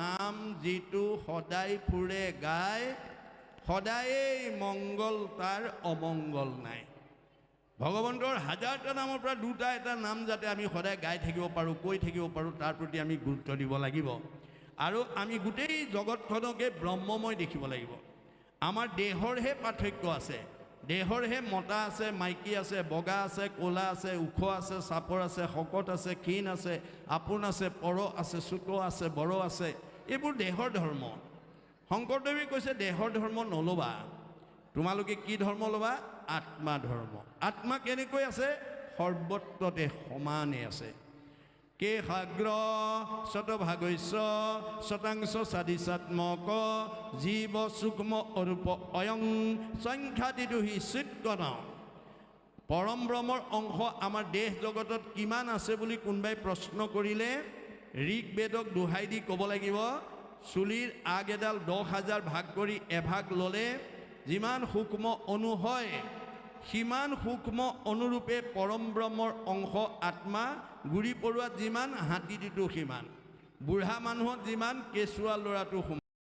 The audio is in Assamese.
নাম যিটো সদায় ফুৰে গায় সদায়েই মংগল তাৰ অমংগল নাই ভগৱন্তৰ হাজাৰটা নামৰ পৰা দুটা এটা নাম যাতে আমি সদায় গাই থাকিব পাৰোঁ কৈ থাকিব পাৰোঁ তাৰ প্ৰতি আমি গুৰুত্ব দিব লাগিব আৰু আমি গোটেই জগতখনকে ব্ৰহ্মময় দেখিব লাগিব আমাৰ দেহৰহে পাৰ্থক্য আছে দেহৰহে মতা আছে মাইকী আছে বগা আছে ক'লা আছে ওখ আছে চাপৰ আছে শকত আছে ক্ষীণ আছে আপোন আছে পৰ আছে চুক আছে বৰ আছে এইবোৰ দেহৰ ধৰ্ম শংকৰদেৱে কৈছে দেহৰ ধৰ্ম নল'বা তোমালোকে কি ধৰ্ম ল'বা আত্মা ধৰ্ম আত্মা কেনেকৈ আছে সৰ্বত্ৰতে সমানে আছে কে সাগ্ৰ শতভাগস্য শতাংশ সাদিশাত্মক জীৱ সূক্ষ্ম অৰূপ অয়ং সংখ্যাতিটো হি চিৎকন পৰম ব্ৰহ্মৰ অংশ আমাৰ দেহ জগতত কিমান আছে বুলি কোনোবাই প্ৰশ্ন কৰিলে ঋকবেদক দোহাই দি ক'ব লাগিব চুলিৰ আগ এডাল 10,000 ভাগ কৰি এভাগ ল'লে যিমান সূক্ষ্ম অণু হয় সিমান সূক্ষ্ম অনুৰূপে পৰম ব্ৰহ্মৰ অংশ আত্মা গুৰি পৰুৱাত যিমান হাতীটিটো সিমান বুঢ়া মানুহত যিমান কেঁচুৱা ল'ৰাটো